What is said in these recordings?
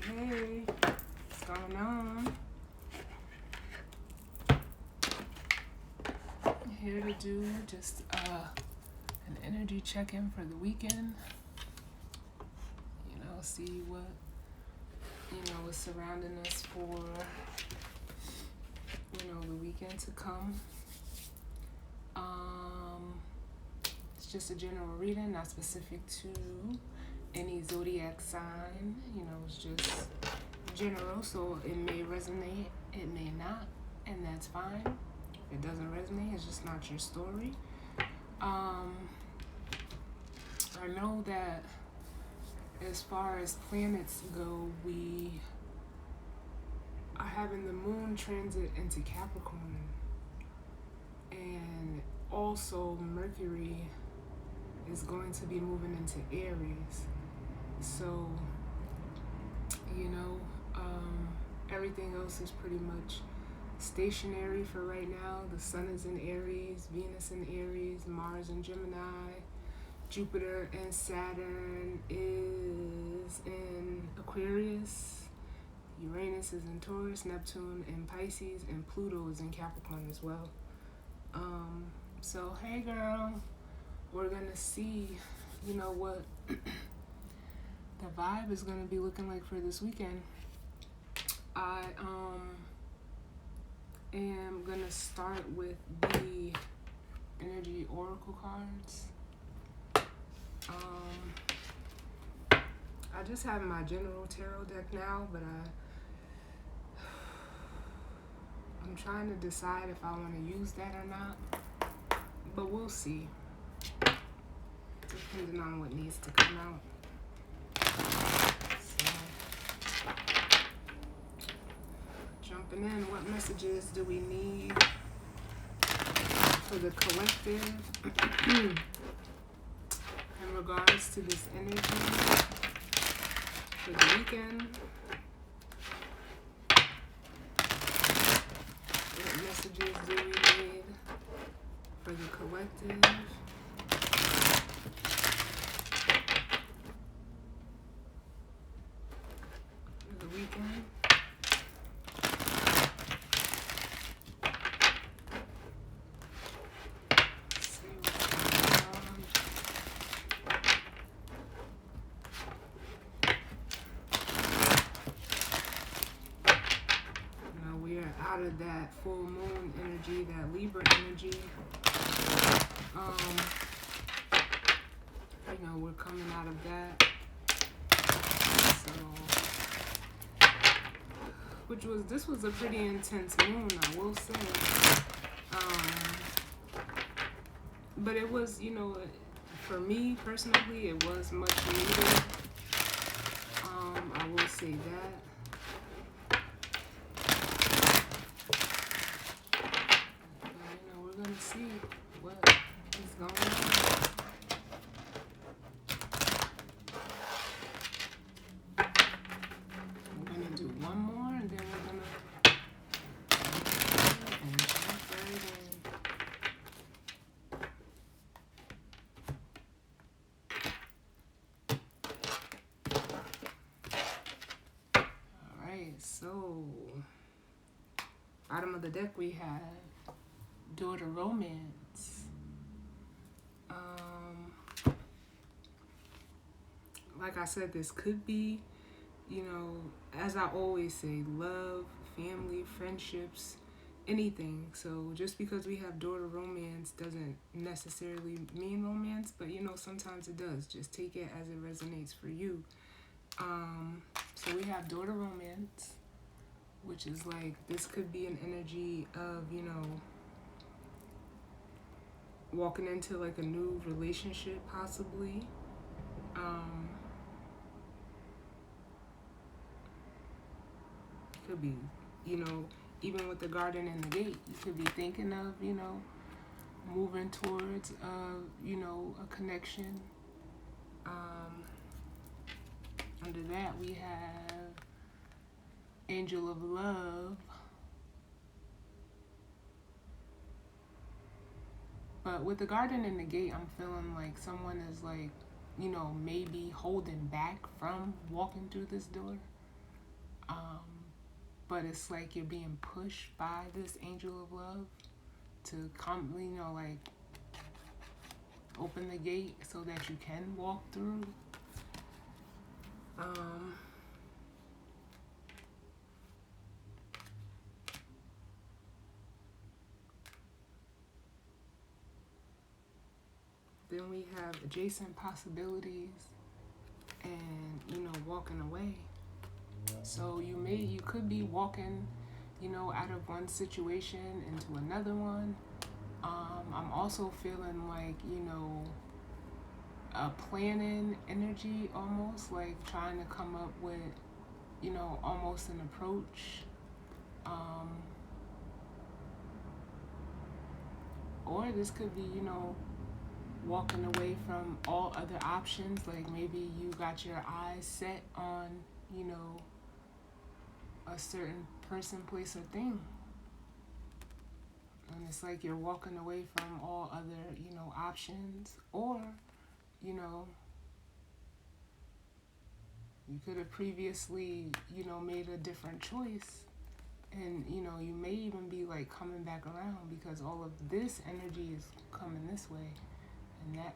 Hey, what's going on? I'm here to do just an energy check-in for the weekend. See what is surrounding us for the weekend to come. It's just a general reading, not specific to any zodiac sign. It's just general, so it may resonate, it may not, and that's fine. If it doesn't resonate, it's just not your story. I know that as far as planets go, we are having the moon transit into Capricorn, and also Mercury is going to be moving into Aries. So, everything else is pretty much stationary for right now. The Sun is in Aries, Venus in Aries, Mars in Gemini, Jupiter and Saturn is in Aquarius, Uranus is in Taurus, Neptune in Pisces, and Pluto is in Capricorn as well. So hey girl, we're gonna see, what the vibe is gonna be looking like for this weekend. I am gonna start with the energy oracle cards. I just have my general tarot deck now, but I'm trying to decide if I want to use that or not. But we'll see, depending on what needs to come out. So, jumping in, what messages do we need for the collective in regards to this energy for the weekend? What messages do we need for the collective? For the weekend? Out of that full moon energy, that Libra energy, we're coming out of that. So, this was a pretty intense moon, I will say. But it was, for me personally, it was much needed. I will say that. We're going to see what is going on. We're going to do one more, and then we're going to jump right in. All right, so bottom of the deck we have Daughter Romance. Like I said, this could be, as I always say, love, family, friendships, anything. So just because we have Daughter Romance doesn't necessarily mean romance, but sometimes it does. Just take it as it resonates for you. So we have Daughter Romance, which is like, this could be an energy of, walking into like a new relationship possibly. Could be, even with the garden and the gate, you could be thinking of, moving towards, a connection. Under that, we have Angel of Love. But with the garden and the gate, I'm feeling like someone is like, maybe holding back from walking through this door. But it's like you're being pushed by this angel of love to come, like open the gate so that you can walk through. Then we have adjacent possibilities and, walking away. So you could be walking, out of one situation into another one. I'm also feeling like, a planning energy, almost like trying to come up with, almost an approach. Or this could be, walking away from all other options. Like maybe you got your eyes set on, a certain person, place, or thing. And it's like you're walking away from all other, options. Or, you could have previously, made a different choice. And, you may even be like coming back around because all of this energy is coming this way. And that,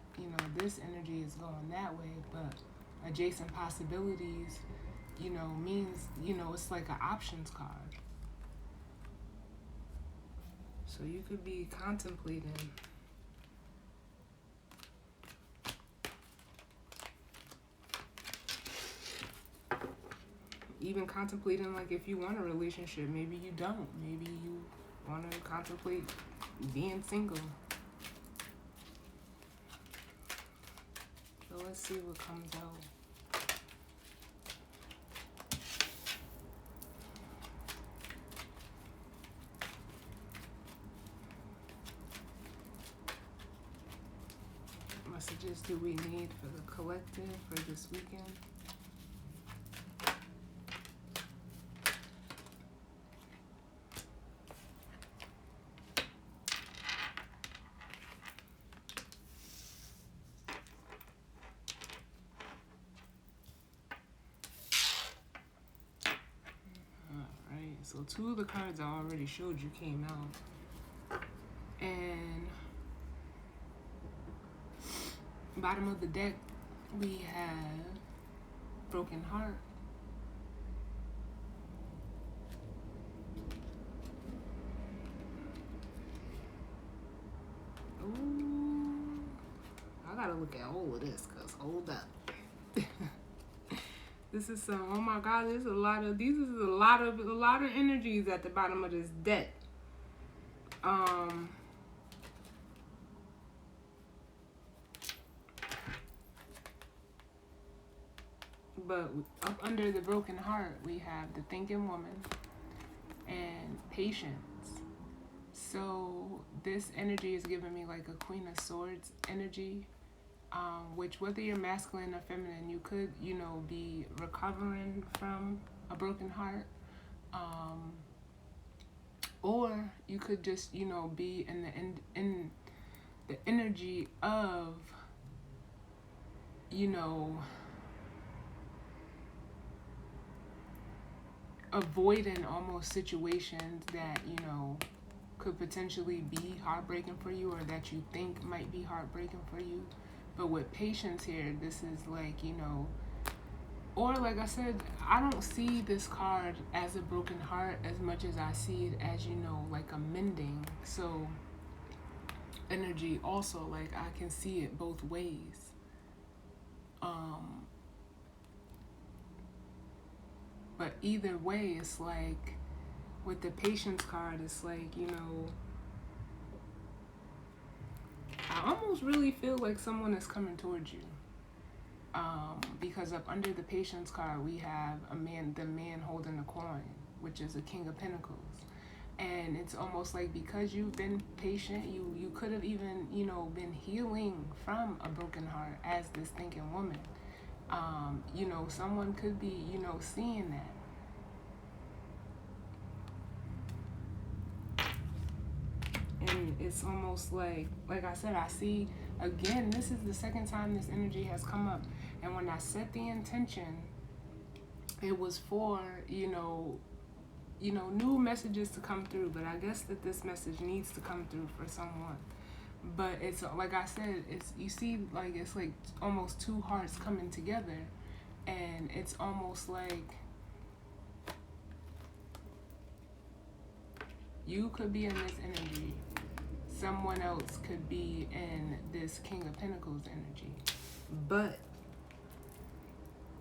this energy is going that way. But adjacent possibilities, means, it's like an options card. So you could be contemplating even contemplating like if you want a relationship, maybe you don't. Maybe you want to contemplate being single. So let's see what comes out. What messages do we need for the collective for this weekend? So 2 of the cards I already showed you came out. And bottom of the deck, we have broken heart. Ooh, I gotta look at all of this, cause hold up. This is some, oh my God, there's a lot of energies at the bottom of this deck. But up under the broken heart, we have the thinking woman and patience. So this energy is giving me like a Queen of Swords energy. Which whether you're masculine or feminine, you could, be recovering from a broken heart. Or you could just, be in the energy of, avoiding almost situations that, could potentially be heartbreaking for you or that you think might be heartbreaking for you. But with patience here, this is like, or like I said, I don't see this card as a broken heart as much as I see it as, like a mending. So energy also, like I can see it both ways. But either way, it's like with the patience card, it's like, I almost really feel like someone is coming towards you. Because up under the patience card, we have the man holding the coin, which is a King of Pentacles. And it's almost like because you've been patient, you could have even, been healing from a broken heart as this thinking woman. Someone could be, seeing that. And it's almost like I said, I see, again, this is the second time this energy has come up. And when I set the intention it was for, new messages to come through, but I guess that this message needs to come through for someone. But it's like I said, it's, you see, like, it's like almost two hearts coming together, and it's almost like you could be in this energy, someone else could be in this King of Pentacles energy, but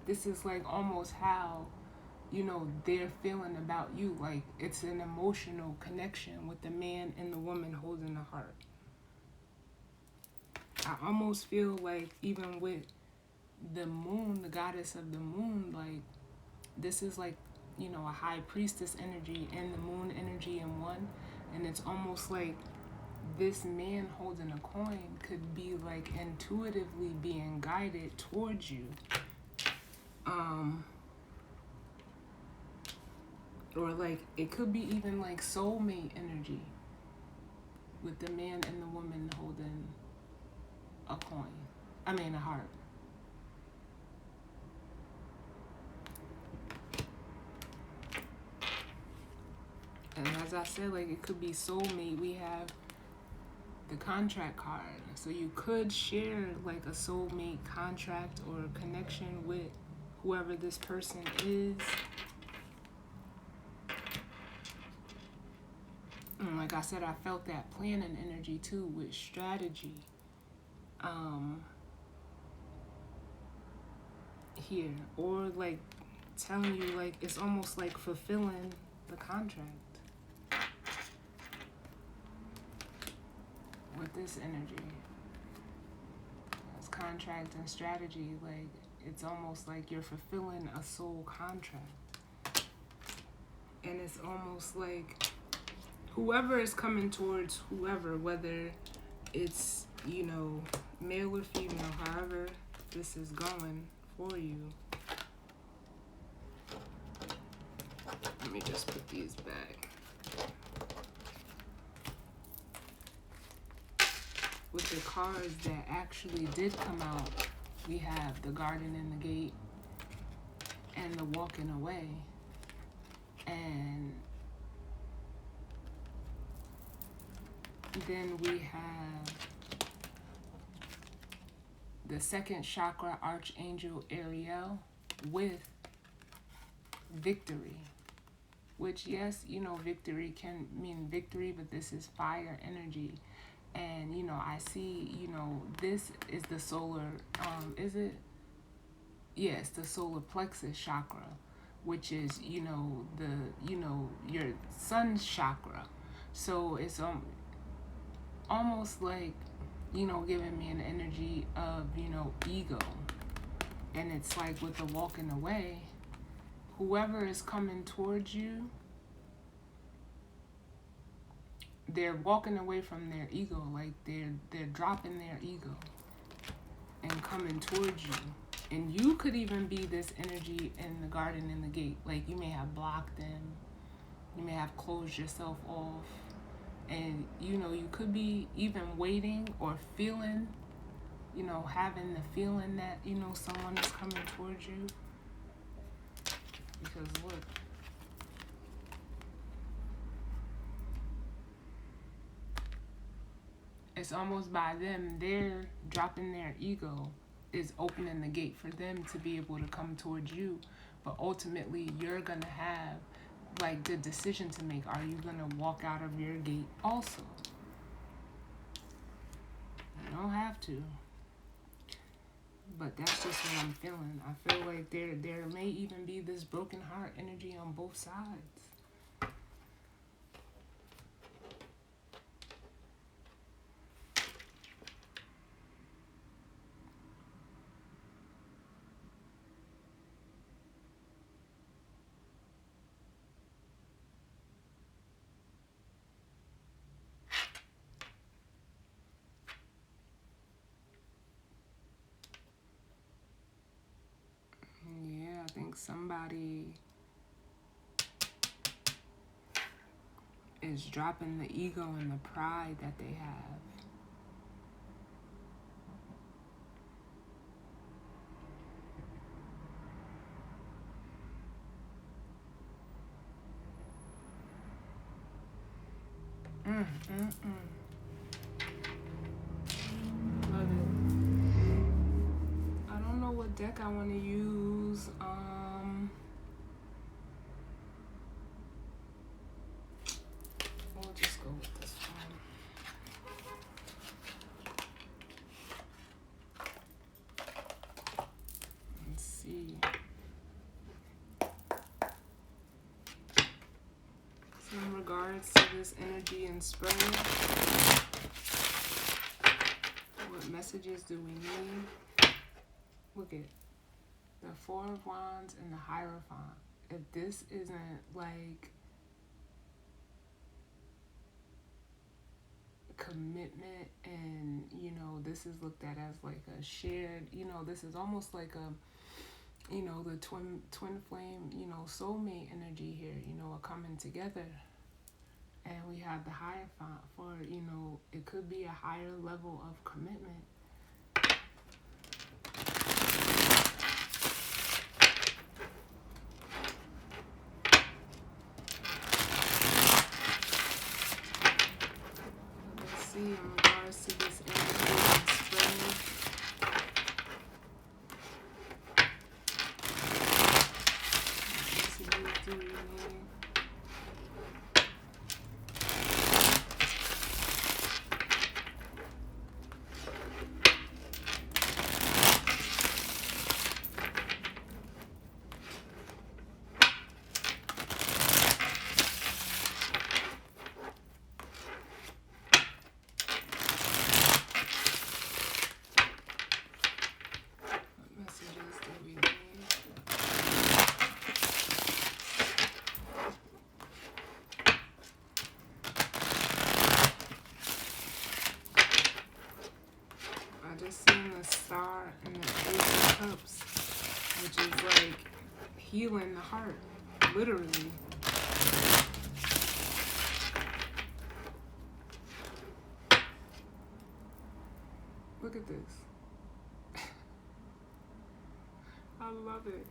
this is like almost how, they're feeling about you. Like, it's an emotional connection with the man and the woman holding the heart. I almost feel like even with the moon, the goddess of the moon, like, this is like, a high priestess energy and the moon energy in one. And it's almost like this man holding a coin could be like intuitively being guided towards you. Or like it could be even like soulmate energy with the man and the woman holding a coin. A heart. And as I said, like, it could be soulmate. We have the contract card. So you could share like a soulmate contract or connection with whoever this person is. And like I said, I felt that planning energy too with strategy. Here. Or like telling you, like, it's almost like fulfilling the contract. With this energy, it's contract and strategy. Like, it's almost like you're fulfilling a soul contract, and it's almost like whoever is coming towards whoever, whether it's male or female, however this is going for you. Let me just put these back. With the cards that actually did come out, we have the Garden in the Gate and the Walking Away. And then we have the second chakra, Archangel Ariel, with victory. Which, yes, victory can mean victory, but this is fire energy. And, I see, this is the solar, is it? Yes, the solar plexus chakra, which is, your sun's chakra. So it's almost like, giving me an energy of, ego. And it's like with the walking away, whoever is coming towards you, they're walking away from their ego, like they're dropping their ego and coming towards you. And you could even be this energy in the Garden in the Gate. Like, you may have blocked them, you may have closed yourself off, and you could be even waiting or feeling, having the feeling that someone is coming towards you. Because look, it's almost by them, they're dropping their ego, is opening the gate for them to be able to come towards you. But ultimately, you're going to have, like, the decision to make. Are you going to walk out of your gate also? You don't have to. But that's just what I'm feeling. I feel like there may even be this broken heart energy on both sides. Yeah, I think somebody is dropping the ego and the pride that they have. Mm, mm, mm. Love it. I don't know what deck I want to use. We'll just go with this one. Let's see. So in regards to this energy and spread, what messages do we need? Look at the Four of Wands and the Hierophant. If this isn't like commitment, and this is looked at as like a shared, this is almost like a, the twin flame, soulmate energy here, a coming together. And we have the Hierophant for, it could be a higher level of commitment. Let's see in regards to this energy and spread. What do we need? Star and the Ace of Cups, which is like healing the heart, literally. Look at this. I love it.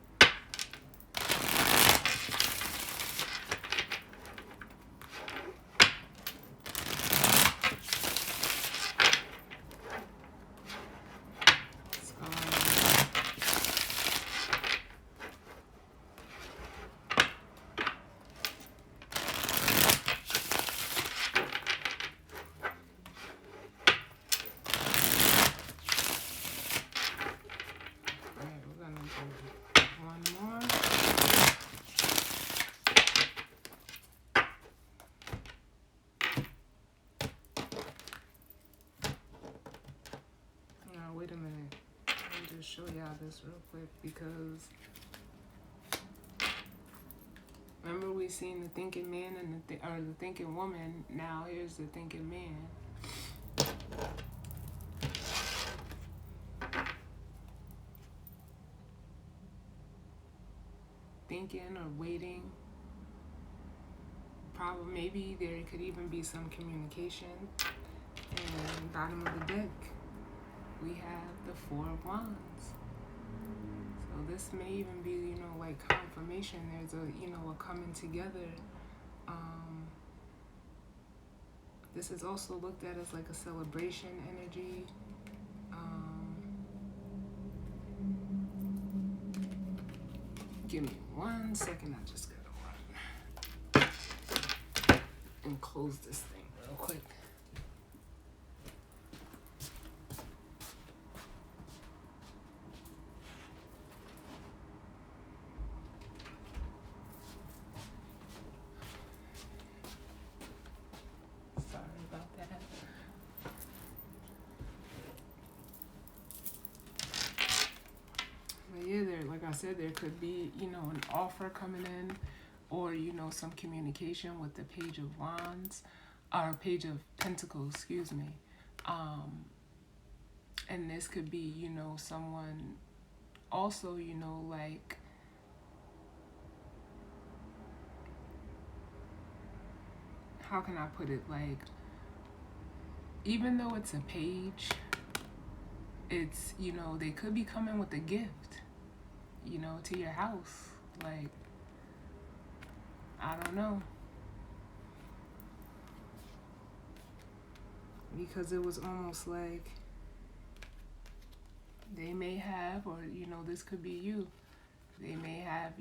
Wait a minute. Let me just show y'all this real quick, because remember we seen the thinking man and the thinking woman. Now here's the thinking man. Thinking or waiting. Probably, maybe there could even be some communication. And bottom of the deck, we have the Four of Wands. So this may even be, like confirmation. There's a coming together. This is also looked at as like a celebration energy. Give me 1 second. I just gotta run and close this thing real quick. Like I said, there could be, an offer coming in, or, some communication with the Page of Wands, or Page of Pentacles, excuse me. And this could be, someone also, like, how can I put it? Like, even though it's a page, it's, they could be coming with a gift, to your house. Like, I don't know. because it was almost like they may have, or this could be you, they may have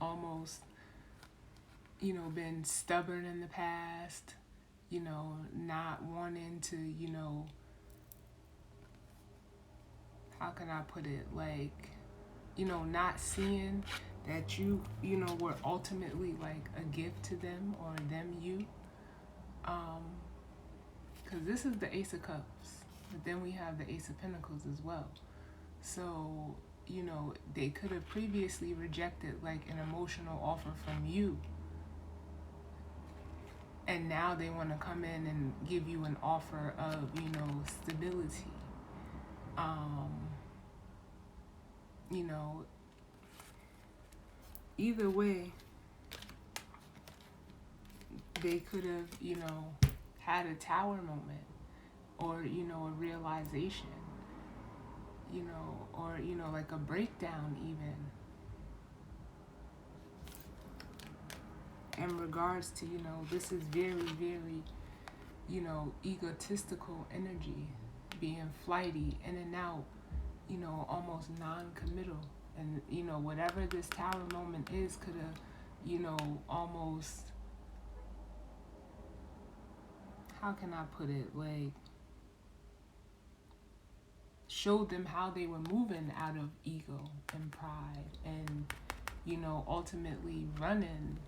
almost been stubborn in the past, not wanting to, how can I put it, like, not seeing that you were ultimately like a gift to them, or them you. Because this is the Ace of Cups, but then we have the Ace of Pentacles as well. So, they could have previously rejected like an emotional offer from you. And now they want to come in and give you an offer of, stability. Either way, they could have, had a tower moment, or, a realization, or, like a breakdown even. In regards to, this is very, very, egotistical energy, being flighty, in and out, almost non-committal. And, whatever this tower moment is could have, almost, how can I put it, like, showed them how they were moving out of ego and pride and, ultimately running.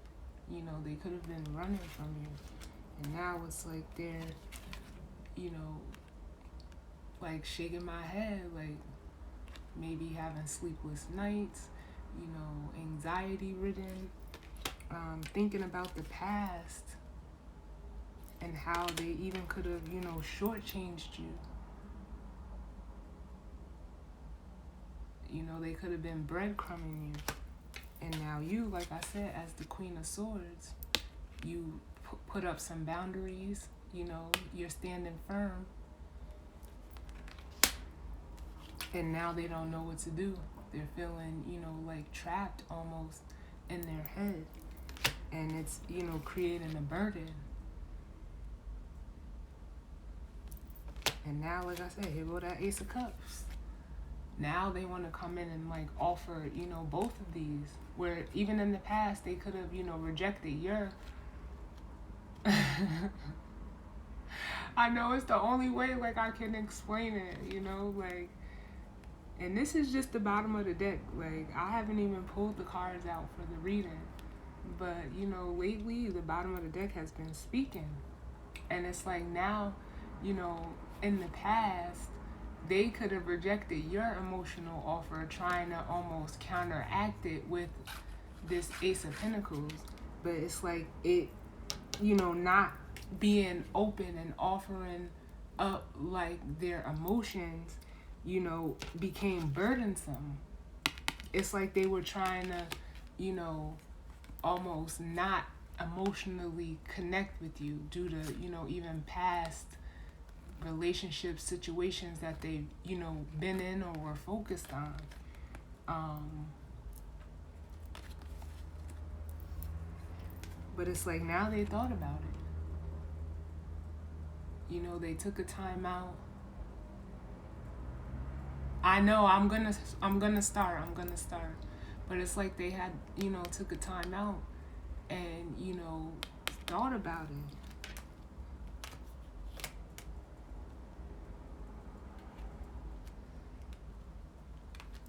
They could have been running from you. And now it's like they're, like shaking my head, like maybe having sleepless nights, anxiety ridden, thinking about the past and how they even could have, shortchanged you. They could have been breadcrumbing you. And now you, like I said, as the Queen of Swords, you put up some boundaries, you're standing firm. And now they don't know what to do. They're feeling, like trapped almost in their head. And it's, creating a burden. And now, like I said, here go that Ace of Cups. Now they want to come in and like offer, both of these. Where even in the past they could have, rejected your. I know it's the only way like I can explain it, like. And this is just the bottom of the deck. Like, I haven't even pulled the cards out for the reading. But, lately the bottom of the deck has been speaking. And it's like now, in the past, they could have rejected your emotional offer, trying to almost counteract it with this Ace of Pentacles. But it's like it, not being open and offering up like their emotions, became burdensome. It's like they were trying to, almost not emotionally connect with you due to, even past relationship situations that they've, been in or were focused on. But it's like now they thought about it. They took a time out. I know I'm gonna start. But it's like they had, took a time out and, thought about it.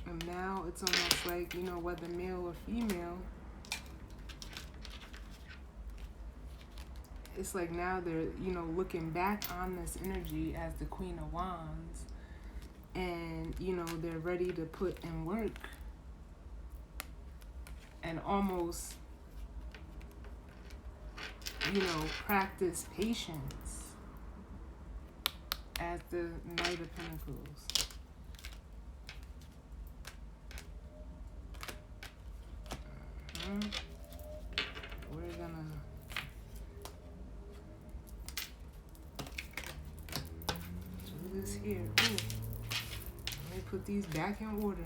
And now it's almost like, whether male or female, it's like now they're, looking back on this energy as the Queen of Wands. And, they're ready to put in work and almost, practice patience as the Knight of Pentacles. We're gonna do this here. Ooh. Let me put these back in order.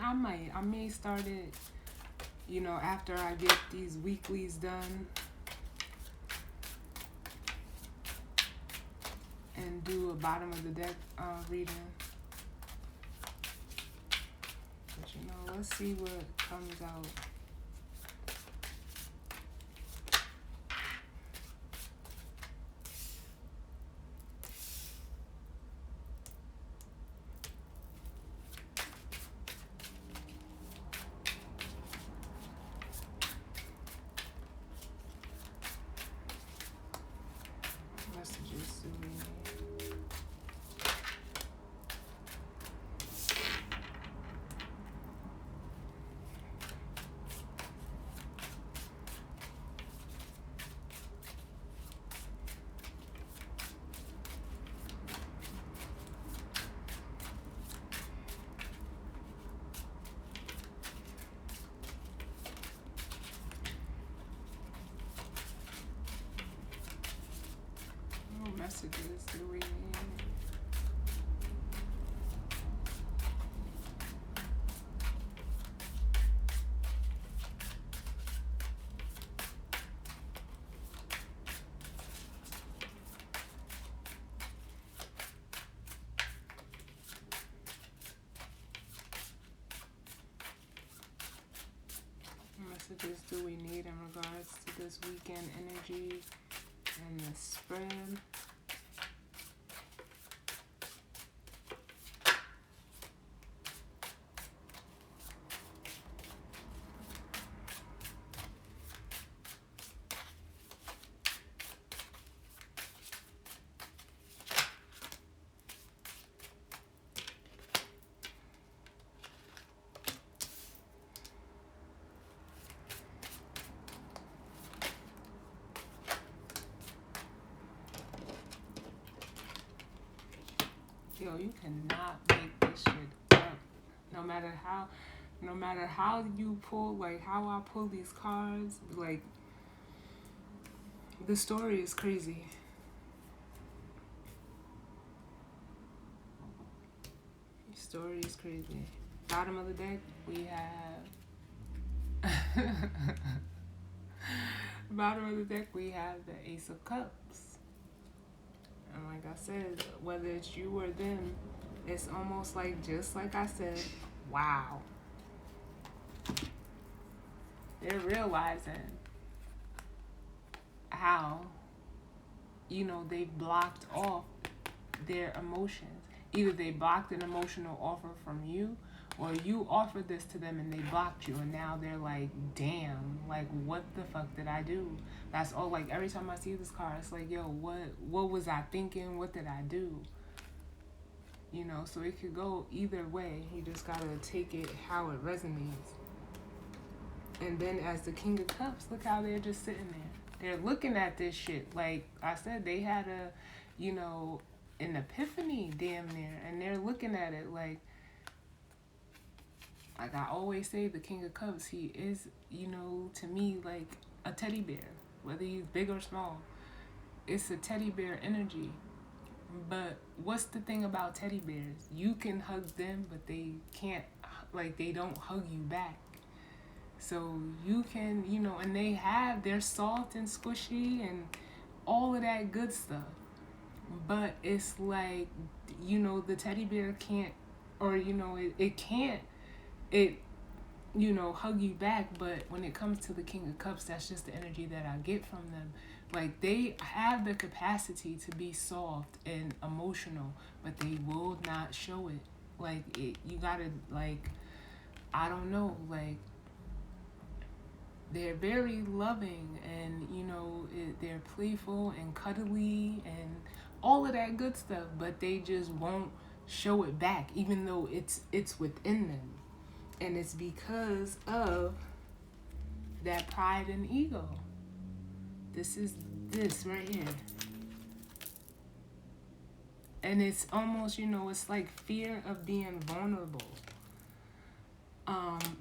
I may start it, after I get these weeklies done and do a bottom of the deck reading. But let's see what comes out. Messages do we need? What messages do we need? What messages do we need in regards to this weekend energy and the spread? Yo, you cannot make this shit up. No matter how you pull, like how I pull these cards, like the story is crazy. The story is crazy. Bottom of the deck, we have bottom of the deck we have the Ace of Cups. And like I said, whether it's you or them, it's almost like, just like I said, wow. They're realizing how, they've blocked off their emotions. Either they blocked an emotional offer from you, or you offered this to them and they blocked you, and now they're like, damn, like, what the fuck did I do? That's all. Like, every time I see this card, it's like, yo, what was I thinking? What did I do? So it could go either way. You just gotta take it how it resonates. And then as the King of Cups, look how they're just sitting there. They're looking at this shit. Like I said, they had an epiphany damn near, and they're looking at it like I always say, the King of Cups, he is, to me, like a teddy bear, whether he's big or small. It's a teddy bear energy. But what's the thing about teddy bears? You can hug them, but they can't, they don't hug you back. So you can, and they're soft and squishy and all of that good stuff. But it's like, the teddy bear can't, or, it can't, hug you back. But when it comes to the King of Cups, that's just the energy that I get from them. Like, they have the capacity to be soft and emotional, but they will not show it. Like, you gotta, I don't know, they're very loving, and, they're playful and cuddly and all of that good stuff, but they just won't show it back, even though it's within them. And it's because of that pride and ego. This is this right here. And it's almost, it's like fear of being vulnerable.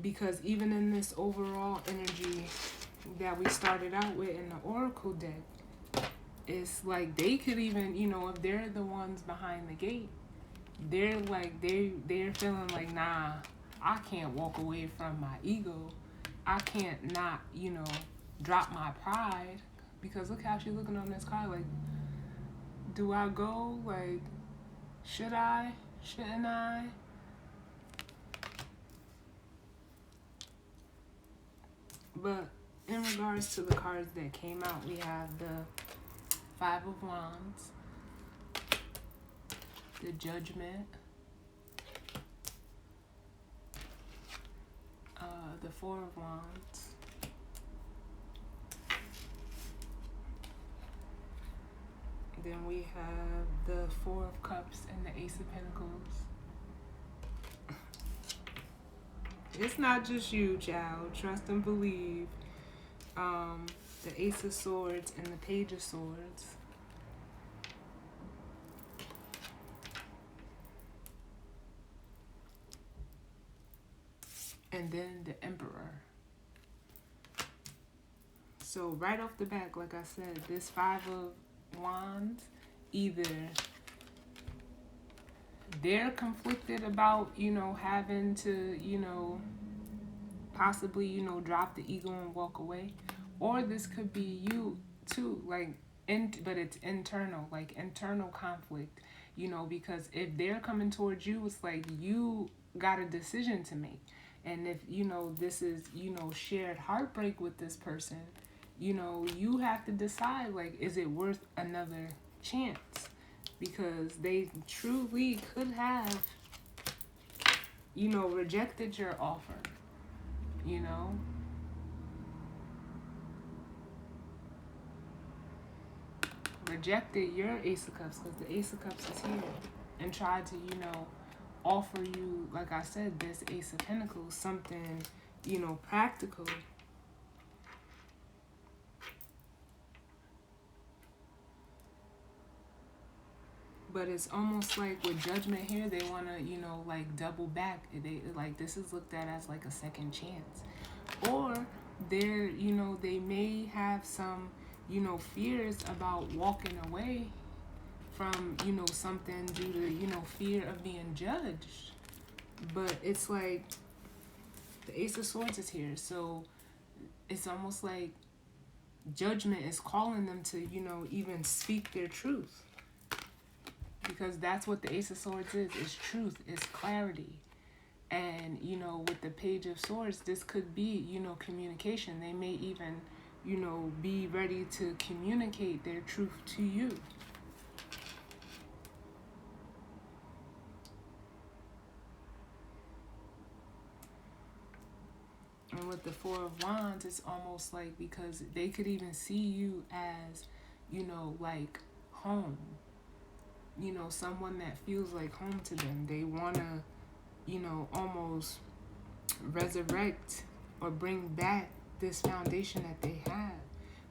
Because even in this overall energy that we started out with in the Oracle deck, it's like they could even, if they're the ones behind the gate, they're like, they're feeling like, nah, I can't walk away from my ego. I can't not, drop my pride. Because look how she's looking on this card. Like, do I go? Like, should I? Shouldn't I? But in regards to the cards that came out, we have the Five of Wands, the Judgment, the Four of Wands, then we have the Four of Cups and the Ace of Pentacles. It's not just you, child. Trust and believe. The Ace of Swords and the Page of Swords. And then the Emperor. So right off the back, like I said, this Five of Wands, either they're conflicted about, having to, possibly, drop the ego and walk away. Or this could be you too, but it's internal, like internal conflict, because if they're coming towards you, it's like you got a decision to make. And if, this is, shared heartbreak with this person, you have to decide, like, is it worth another chance? Because they truly could have, rejected your offer, rejected your Ace of Cups, because the Ace of Cups is here, and tried to, offer you, like I said, this Ace of Pentacles, something, practical. But it's almost like with Judgment here, they want to, double back. This is looked at as like a second chance. Or they're, they may have some, fears about walking away from, something due to, fear of being judged. But it's like the Ace of Swords is here. So it's almost like Judgment is calling them to, even speak their truth. Because that's what the Ace of Swords is truth, is clarity. And, with the Page of Swords, this could be, communication. They may even, be ready to communicate their truth to you. And with the Four of Wands, it's almost like, because they could even see you as, like home. Someone that feels like home to them. They want to, almost resurrect or bring back this foundation that they have.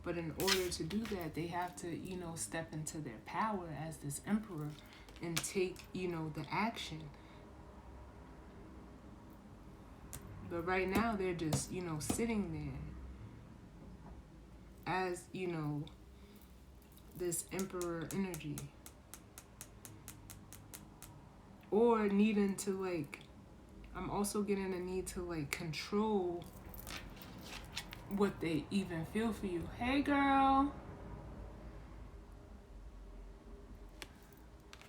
But in order to do that, they have to, step into their power as this Emperor and take, the action. But right now, they're just, sitting there as, this Emperor energy. Or needing to, I'm also getting a need to, control what they even feel for you. Hey, girl.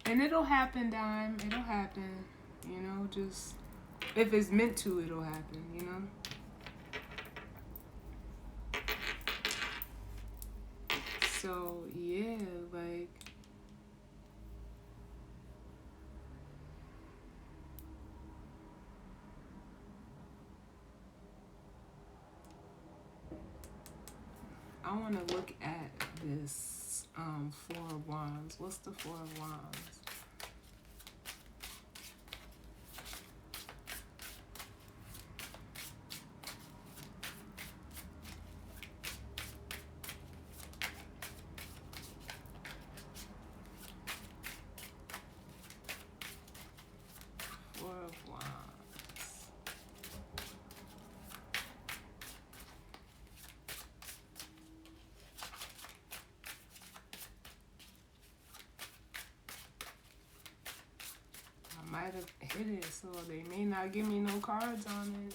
And it'll happen, Dime. It'll happen. Just, if it's meant to, it'll happen, So, yeah, I want to look at this Four of Wands. What's the Four of Wands? Four of Wands. might have hit it, so they may not give me no cards on it.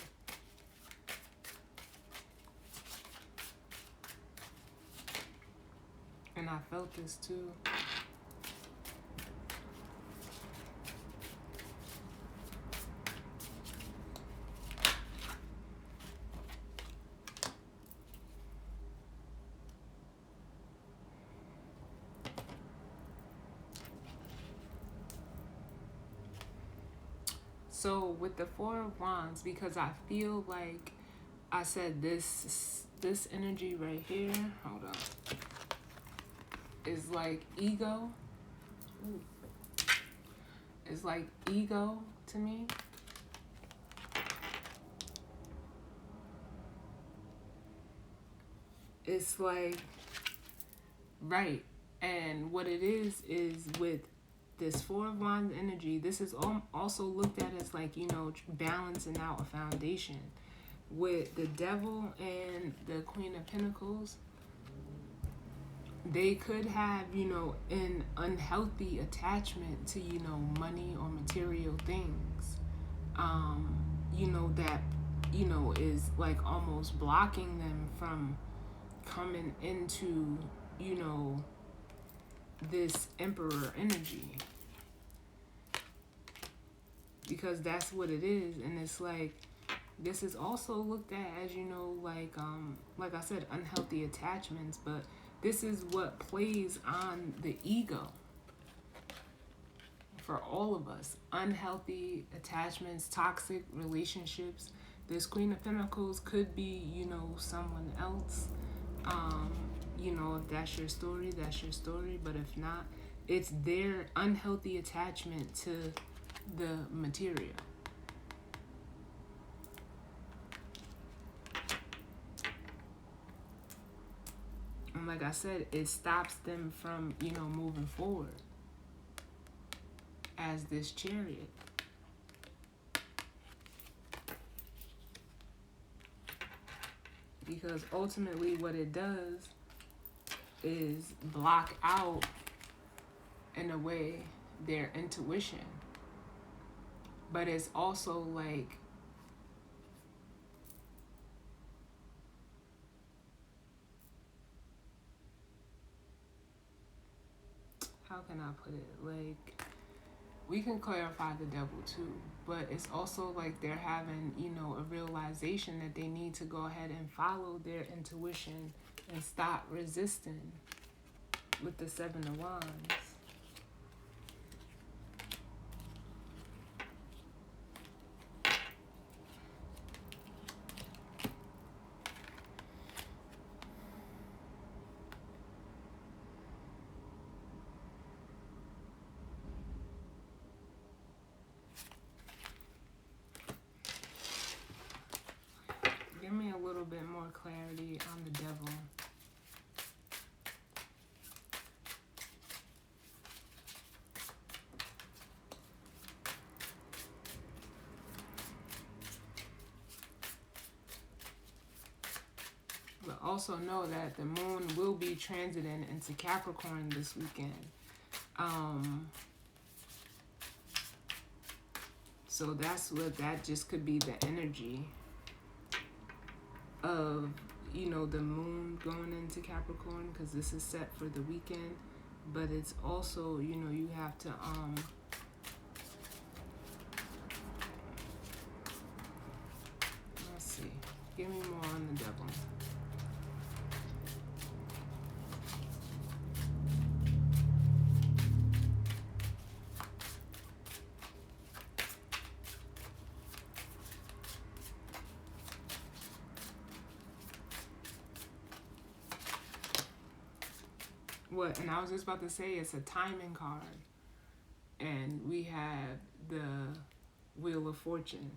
And I felt this too. So with the Four of Wands, because I feel like I said this energy right here, hold on, is like ego. Ooh. It's like ego to me. It's like, right. And what it is with this Four of Wands energy, this is also looked at as like, you know, balancing out a foundation. With the Devil and the Queen of Pentacles, they could have, you know, an unhealthy attachment to, you know, money or material things, you know, that, you know, is like almost blocking them from coming into, you know, this Emperor energy. Because that's what it is. And it's like, this is also looked at as, you know, like I said, unhealthy attachments, but this is what plays on the ego for all of us. Unhealthy attachments, toxic relationships. This Queen of Pentacles could be, you know, someone else. You know, if that's your story, that's your story. But if not, it's their unhealthy attachment to the material. And like I said, it stops them from, you know, moving forward as this Chariot. Because ultimately what it does is block out, in a way, their intuition. But it's also like, how can I put it? Like, we can clarify the Devil too, but it's also like they're having, you know, a realization that they need to go ahead and follow their intuition and stop resisting with the Seven of Wands. Give me a little bit more clarity on the Devil. But also know that the moon will be transiting into Capricorn this weekend. So that's what, that just could be the energy of, you know, the moon going into Capricorn, because this is set for the weekend. But it's also, you know, you have to let's see, give me more on the Devil. What? And I was just about to say, it's a timing card. And we have the Wheel of Fortune.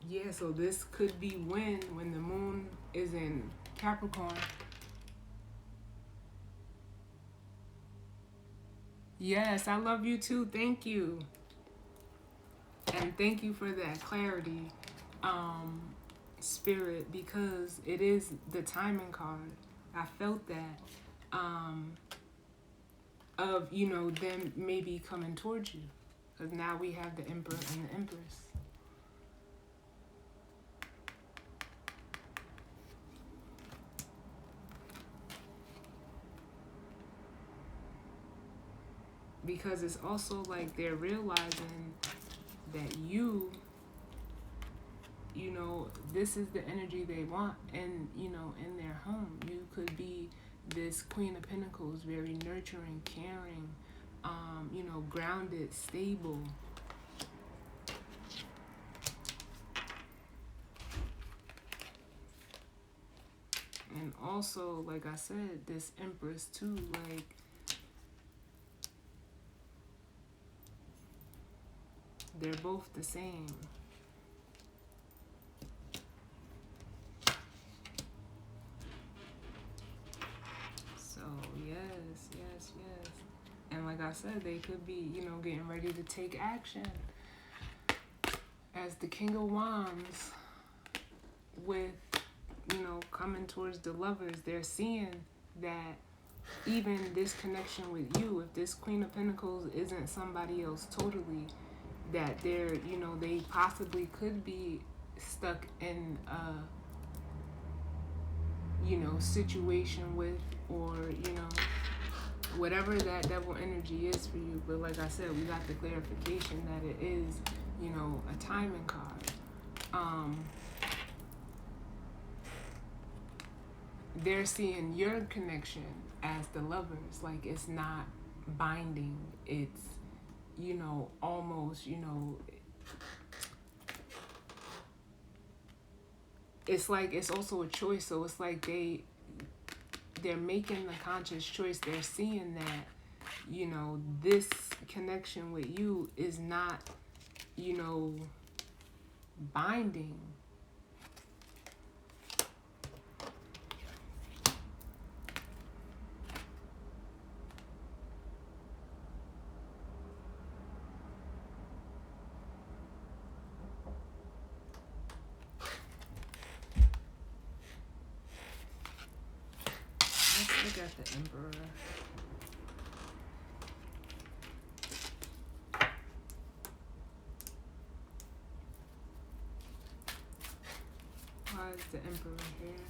Yeah, so this could be when the moon is in Capricorn. Yes, I love you too. Thank you. And thank you for that clarity, Spirit, because it is the timing card. I felt that. Of, you know, them maybe coming towards you. Because now we have the Emperor and the Empress. Because it's also like they're realizing that you know, this is the energy they want, and you know, in their home. You could be this Queen of Pentacles, very nurturing, caring, you know, grounded, stable. And also, like I said, this Empress too, like, they're both the same. So, yes. And like I said, they could be, you know, getting ready to take action. As the King of Wands, with, you know, coming towards the Lovers, they're seeing that even this connection with you, if this Queen of Pentacles isn't somebody else totally, that they're, you know, they possibly could be stuck in a, you know, situation with, or, you know, whatever that devil energy is for you. But like I said, we got the clarification that it is, you know, a timing card. They're seeing your connection as the Lovers, like it's not binding, it's, you know, almost, you know, it's like, it's also a choice. So it's like they're making the conscious choice. They're seeing that, you know, this connection with you is not, you know, binding. Let's look at the Emperor. Why is the Emperor here?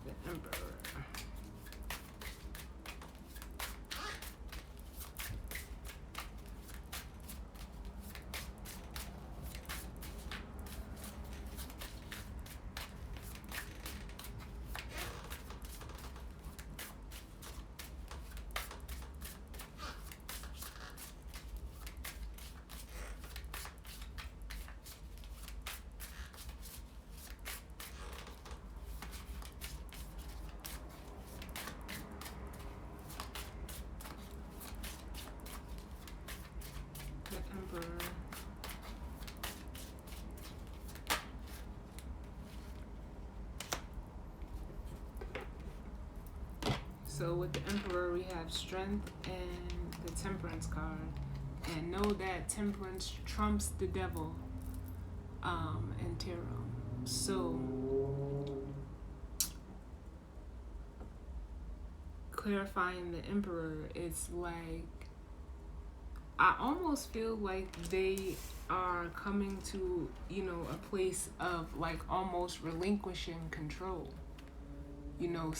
The Emperor. Emperor. So with the Emperor, we have Strength and the Temperance card. And know that Temperance trumps the Devil in tarot. So clarifying the Emperor, it's like, I almost feel like they are coming to, you know, a place of like almost relinquishing control. You know,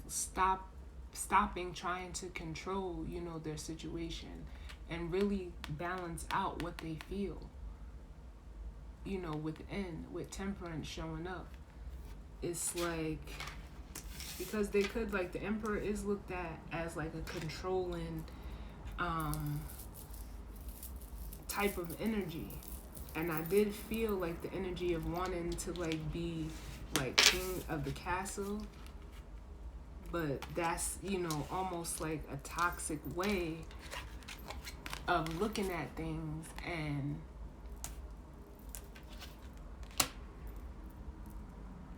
stopping trying to control, you know, their situation and really balance out what they feel, you know, within, with Temperance showing up. It's like, because they could, like, the Emperor is looked at as like a controlling type of energy, and I did feel like the energy of wanting to like be like king of the castle, but that's, you know, almost like a toxic way of looking at things, and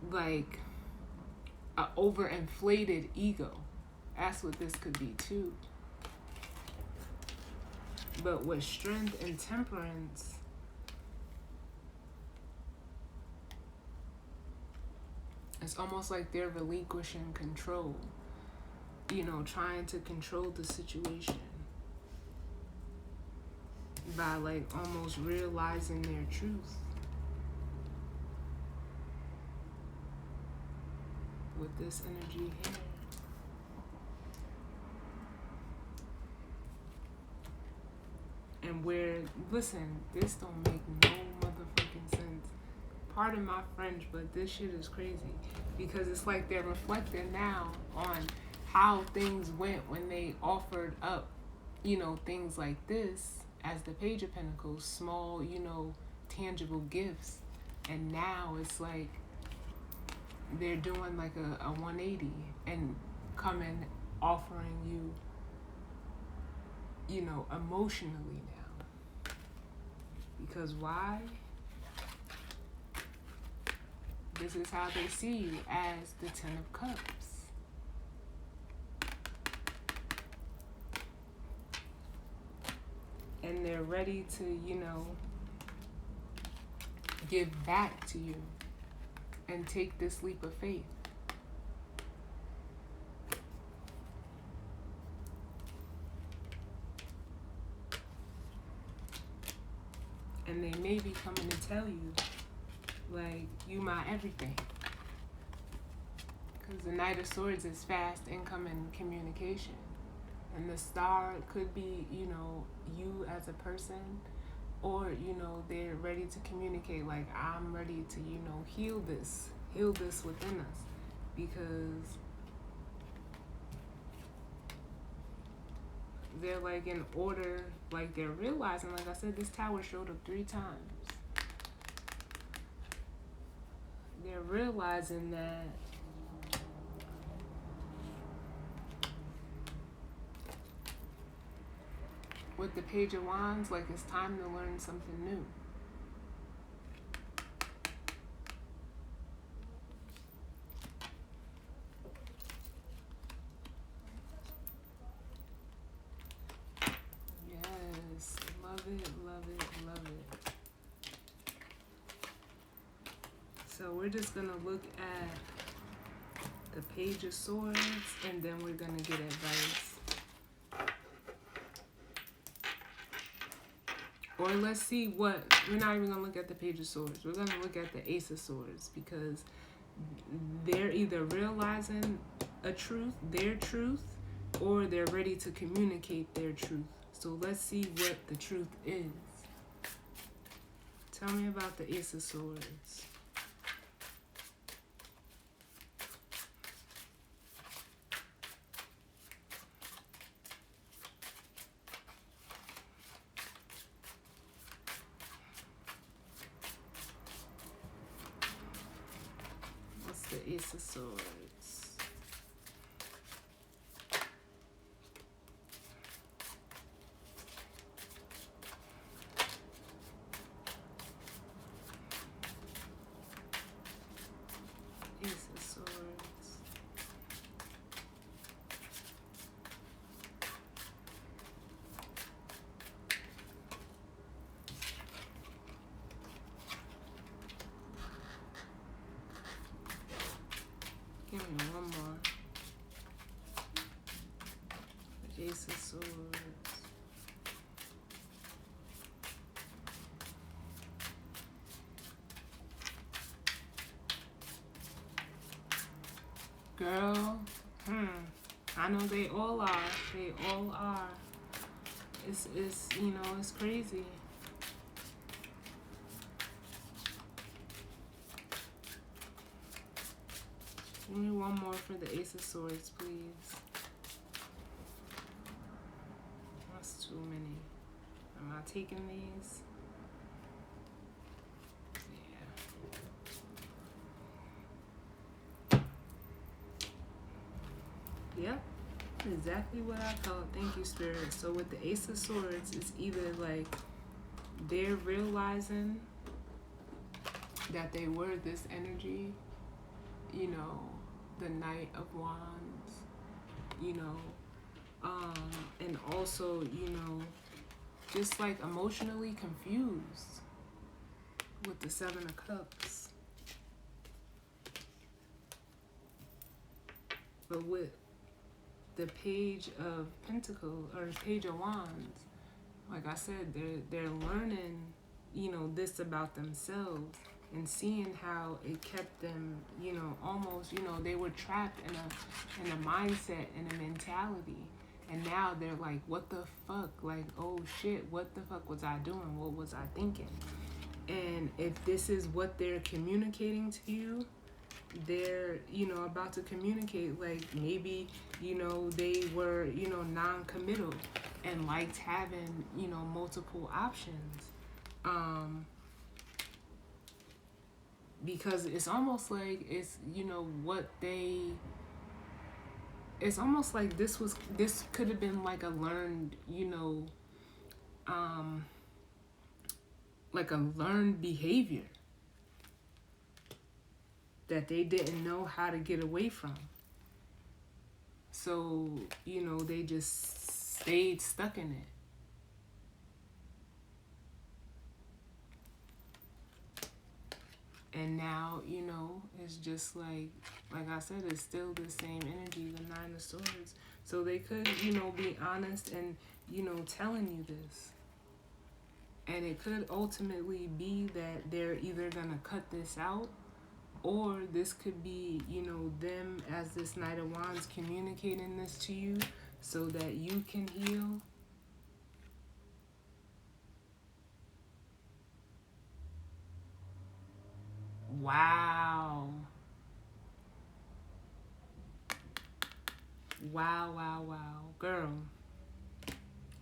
like a overinflated ego. That's what this could be too. But with Strength and Temperance, it's almost like they're relinquishing control. trying to control the situation by like almost realizing their truth with this energy here. And listen, this don't make no motherfucking sense. Pardon my French, but this shit is crazy. Because it's like they're reflecting now on how things went when they offered up, things like this as the Page of Pentacles, small, tangible gifts. And now it's like they're doing like a 180 and coming, offering you, emotionally now. Because why? This is how they see you, as the Ten of Cups. And they're ready to, give back to you and take this leap of faith. And they may be coming to tell you, like, you my everything. Because the Knight of Swords is fast income and communication. And the Star could be, you as a person. Or, they're ready to communicate, like, I'm ready to, heal this within us. Because they're like in order, like they're realizing, like I said, this tower showed up 3 times. They're realizing that with the Page of Wands, like it's time to learn something new. Yes, love it, love it, love it. So we're just gonna look at the Page of Swords and then we're gonna get advice. Or let's see we're not even going to look at the Page of Swords. We're going to look at the Ace of Swords because they're either realizing their truth, or they're ready to communicate their truth. So let's see what the truth is. Tell me about the Ace of Swords. The Ace of Swords. Ace of Swords. Give me one more. The Ace of Swords. Girl, I know they all are. They all are. It's it's crazy. Give me one more for the Ace of Swords, please. That's too many. Am I taking these? Yeah. Yep. Exactly what I thought. Thank you, Spirit. So with the Ace of Swords, it's either like they're realizing that they were this energy, the Knight of Wands, and also, just like emotionally confused with the Seven of Cups. But the Page of Pentacles or Page of Wands. Like I said, they're learning, this about themselves and seeing how it kept them, almost, they were trapped in a mindset and a mentality. And now they're like, what the fuck? Like, oh shit, what the fuck was I doing? What was I thinking? And if this is what they're communicating to you, they're, about to communicate, like maybe, they were, non-committal and liked having, multiple options. Because it's almost like it's, it's almost like this could have been like a learned, like a learned behavior that they didn't know how to get away from. So, they just stayed stuck in it. And now, it's just like I said, it's still the same energy, the Nine of Swords. So they could, be honest and, telling you this. And it could ultimately be that they're either going to cut this out, or this could be, them as this Knight of Wands communicating this to you so that you can heal. Wow. Wow, wow, wow. Girl,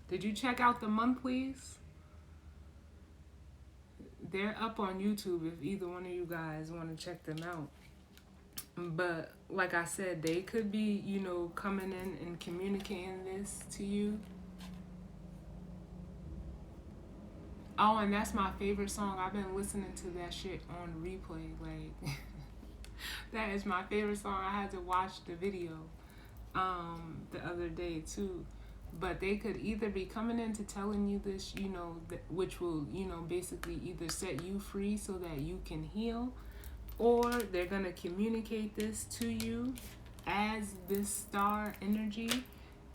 did you check out the monthlies? They're up on YouTube if either one of you guys want to check them out. But like I said, they could be, coming in and communicating this to you. Oh, and that's my favorite song. I've been listening to that shit on replay. Like, that is my favorite song. I had to watch the video the other day too. But they could either be coming in to telling you this, which will, basically either set you free so that you can heal, or they're going to communicate this to you as this star energy.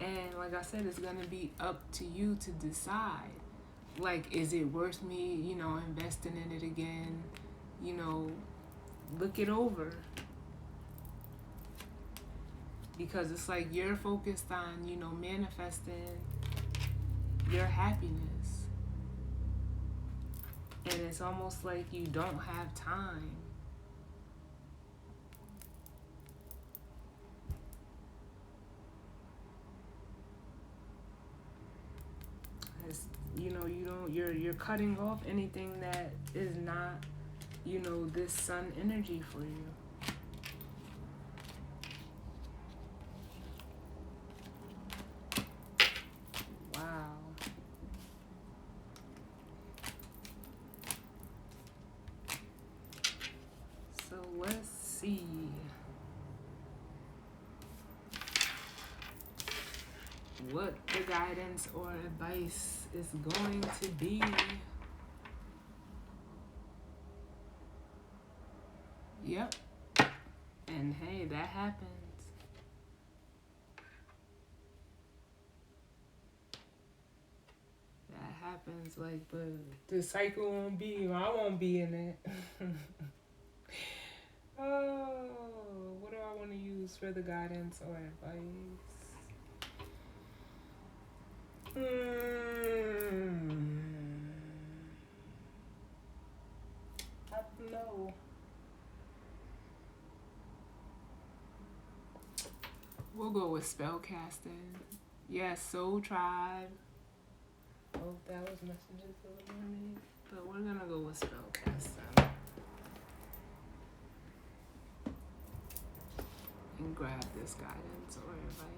And like I said, it's going to be up to you to decide. Like, is it worth me, investing in it again? Look it over. Because it's like you're focused on, manifesting your happiness. And it's almost like you don't have time. It's, you're cutting off anything that is not, this sun energy for you. Let's see. What the guidance or advice is going to be. Yep. And hey, that happens. That happens, like, but the cycle won't be, I won't be in it. Oh, what do I want to use for the guidance or advice? I don't know. We'll go with spellcasting. Yes, Soul Tribe. Oh, that was Messages of the Mermaid. But we're going to go with spellcasting. And grab this guidance or advice.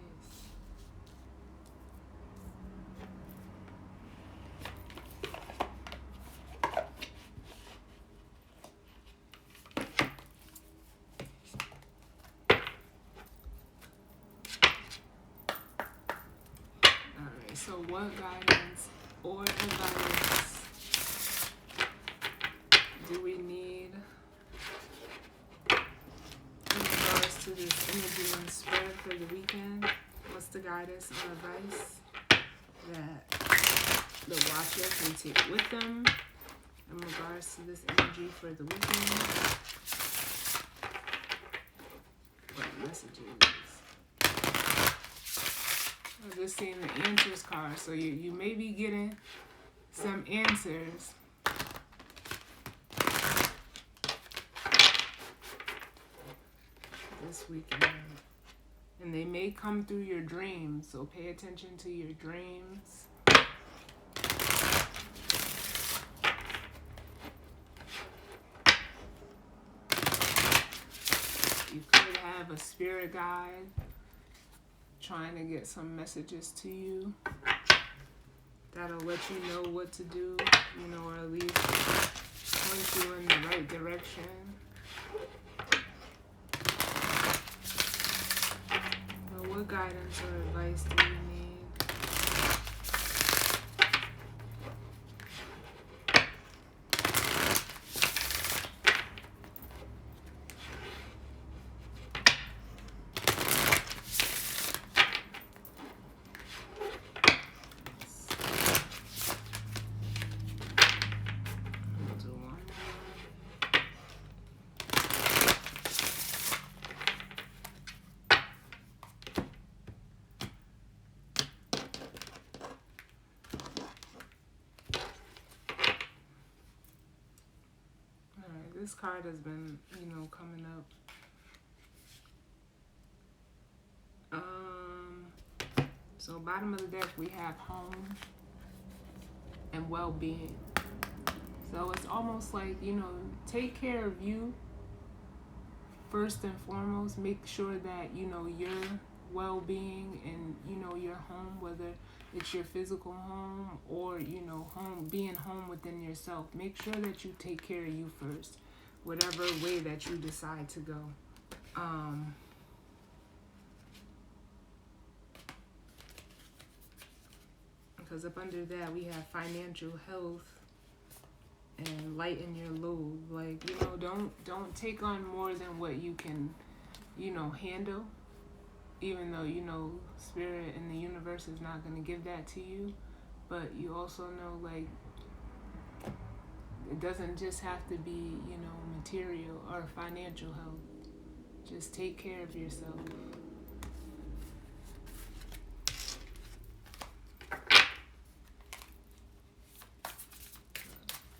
Alright, so what guidance or advice do we need in regards to this energy and spread for the weekend? What's the guidance or advice that the watcher can take with them in regards to this energy for the weekend. What messages? I'm just seeing the answers card, so you may be getting some answers. This weekend. And they may come through your dreams, so pay attention to your dreams. You could have a spirit guide trying to get some messages to you that'll let you know what to do, or at least point you in the right direction. But what guidance or advice do you need? This card has been, coming up. So bottom of the deck, we have home and well-being. So it's almost like, take care of you first and foremost. Make sure that, your well-being and, your home, whether it's your physical home or, being home within yourself. Make sure that you take care of you first, whatever way that you decide to go. Because up under that, we have financial health and lighten your load. Like, don't take on more than what you can, handle. Even though, spirit and the universe is not going to give that to you. But you also know, like, it doesn't just have to be, material or financial health. Just take care of yourself.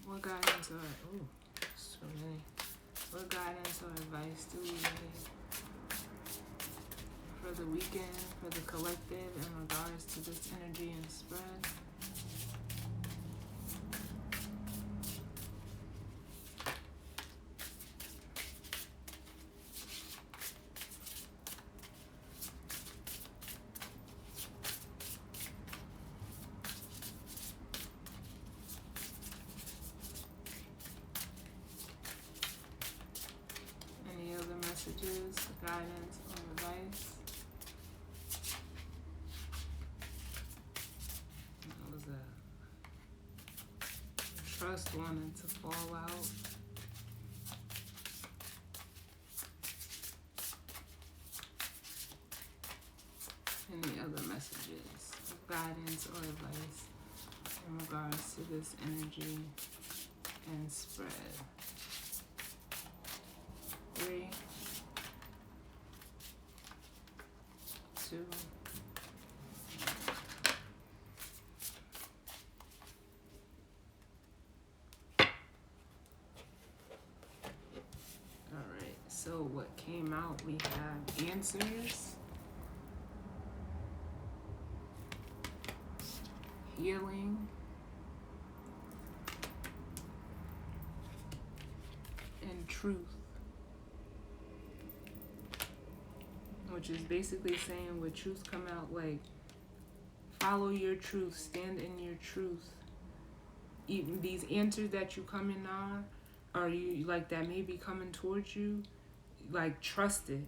What guidance or so many. What guidance or advice do we need for the weekend, for the collective in regards to this energy and spread? Messages, guidance, or advice. What was that? Trust wanted to fall out. Any other messages, guidance, or advice in regards to this energy and spread? 3, 2, all right, so what came out, we have answers, healing, and truth. Which is basically saying what truth come out, like, follow your truth, stand in your truth. Even these answers that you come in on, or you like that may be coming towards you, like, trust it.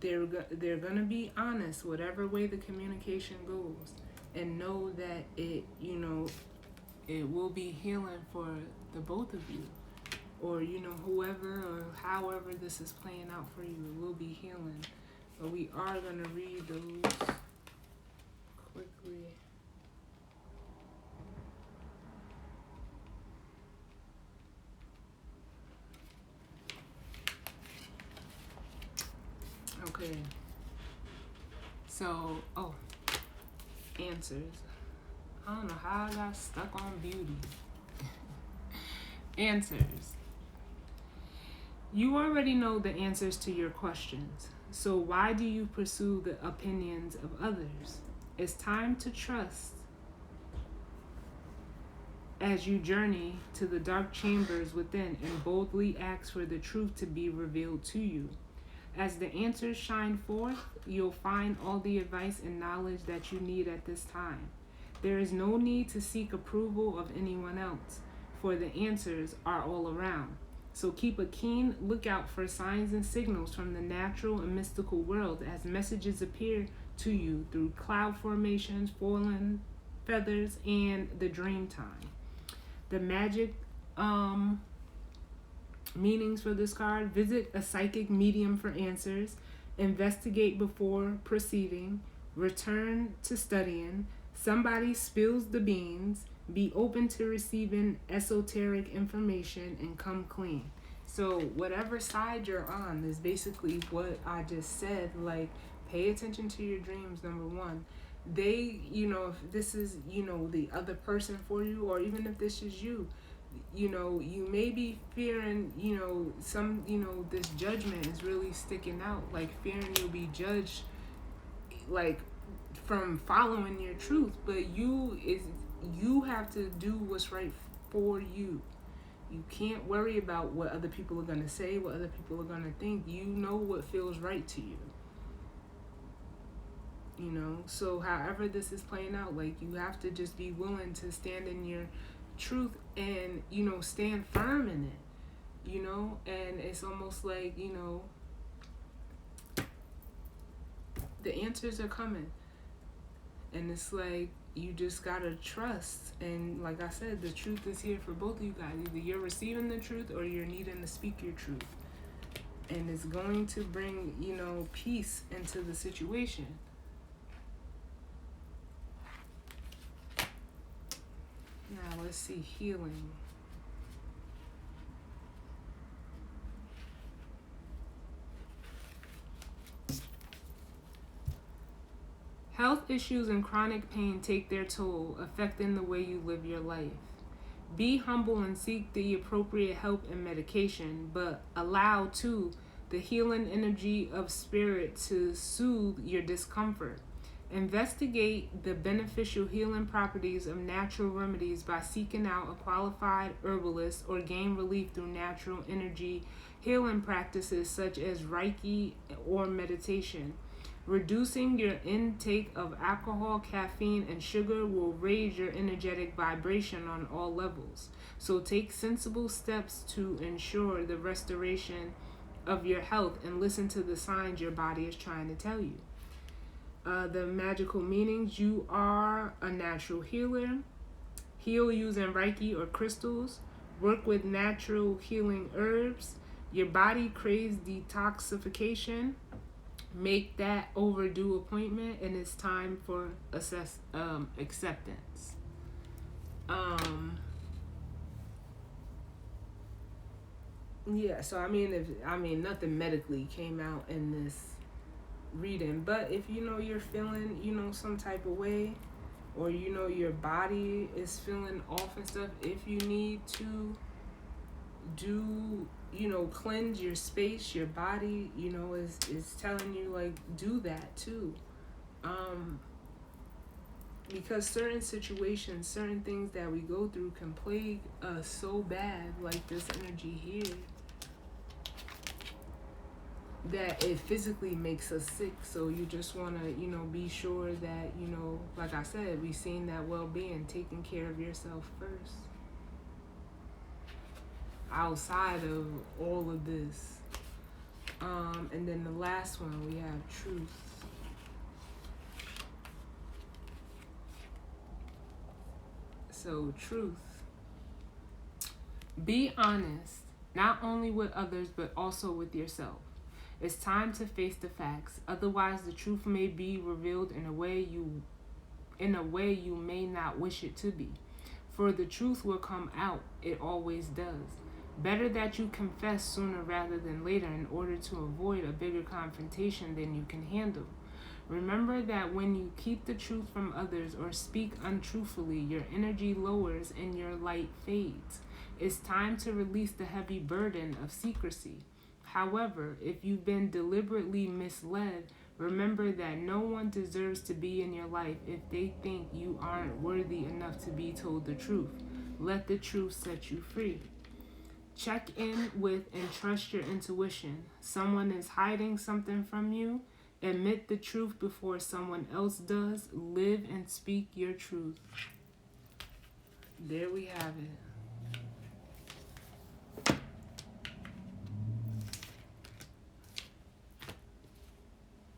They're gonna be honest, whatever way the communication goes, and know that it will be healing for the both of you. Or, whoever or however this is playing out for you, it will be healing. But we are going to read those quickly. Okay. So, answers. I don't know how I got stuck on beauty. Answers. You already know the answers to your questions. So why do you pursue the opinions of others? It's time to trust as you journey to the dark chambers within and boldly ask for the truth to be revealed to you. As the answers shine forth, you'll find all the advice and knowledge that you need at this time. There is no need to seek approval of anyone else, for the answers are all around. So keep a keen lookout for signs and signals from the natural and mystical world as messages appear to you through cloud formations, fallen feathers, and the dream time. The magic meanings for this card: visit a psychic medium for answers, investigate before proceeding, return to studying, somebody spills the beans, be open to receiving esoteric information, and come clean. So whatever side you're on is basically what I just said. Like, pay attention to your dreams, number one. They, if this is, the other person for you, or even if this is you, you may be fearing, this judgment is really sticking out, like fearing you'll be judged, like from following your truth. But you have to do what's right for you. You can't worry about what other people are going to say, what other people are going to think. You know what feels right to you. So however this is playing out, like, you have to just be willing to stand in your truth and, stand firm in it, and it's almost like, the answers are coming, and it's like, you just gotta trust. And like I said, the truth is here for both of you guys. Either you're receiving the truth or you're needing to speak your truth, and it's going to bring, peace into the situation. Now let's see, healing. Health issues and chronic pain take their toll, affecting the way you live your life. Be humble and seek the appropriate help and medication, but allow, too, the healing energy of spirit to soothe your discomfort. Investigate the beneficial healing properties of natural remedies by seeking out a qualified herbalist, or gain relief through natural energy healing practices such as Reiki or meditation. Reducing your intake of alcohol, caffeine, and sugar will raise your energetic vibration on all levels. So take sensible steps to ensure the restoration of your health and listen to the signs your body is trying to tell you. The magical meanings: you are a natural healer. Heal using Reiki or crystals. Work with natural healing herbs. Your body craves detoxification. Make that overdue appointment, and it's time for acceptance. Yeah, so nothing medically came out in this reading, but if you're feeling some type of way, or your body is feeling off and stuff, if you need to do cleanse your space, your body is telling you, like, do that too, because certain situations, certain things that we go through can plague us so bad, like this energy here, that it physically makes us sick. So you just want to be sure that like I said, we've seen that well-being, taking care of yourself first, outside of all of this. And then the last one, we have truth. So truth: be honest, not only with others but also with yourself. It's time to face the facts. Otherwise, the truth may be revealed in a way you may not wish it to be. For the truth will come out. It always does. Better that you confess sooner rather than later in order to avoid a bigger confrontation than you can handle. Remember that when you keep the truth from others or speak untruthfully, your energy lowers and your light fades. It's time to release the heavy burden of secrecy. However, if you've been deliberately misled, remember that no one deserves to be in your life if they think you aren't worthy enough to be told the truth. Let the truth set you free. Check in with and trust your intuition. Someone is hiding something from you. Admit the truth before someone else does. Live and speak your truth. There we have it.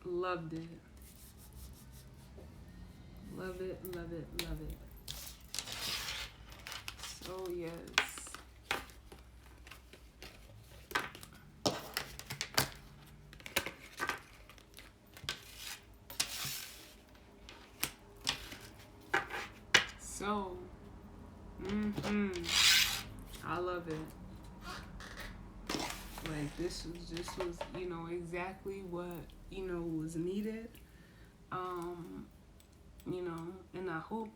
Loved it. Love it, love it, love it. So yes. So, I love it. Like this was exactly what was needed. And I hope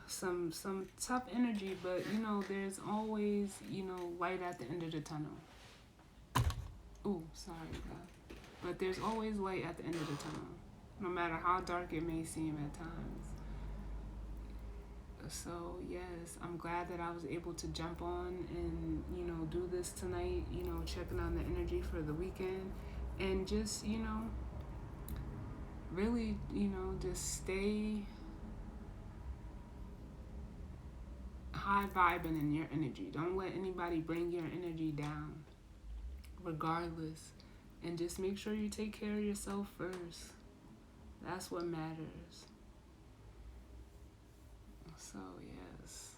some tough energy, but there's always light at the end of the tunnel. Ooh, sorry, God. But there's always light at the end of the tunnel, no matter how dark it may seem at times. So yes, I'm glad that I was able to jump on and do this tonight, checking on the energy for the weekend, and just really just stay high vibing in your energy. Don't let anybody bring your energy down, regardless, and just make sure you take care of yourself first. That's what matters. So yes.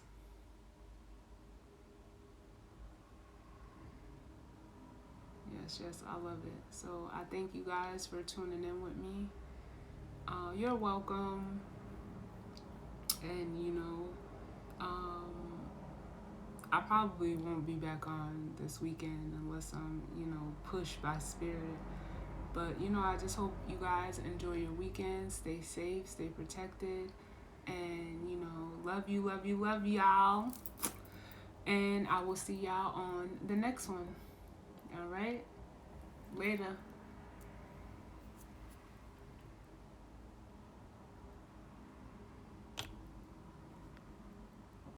Yes, I love it. So I thank you guys for tuning in with me. You're welcome. And I probably won't be back on this weekend unless I'm pushed by spirit. But I just hope you guys enjoy your weekend. Stay safe, stay protected. And love you, y'all. And I will see y'all on the next one. All right? Later.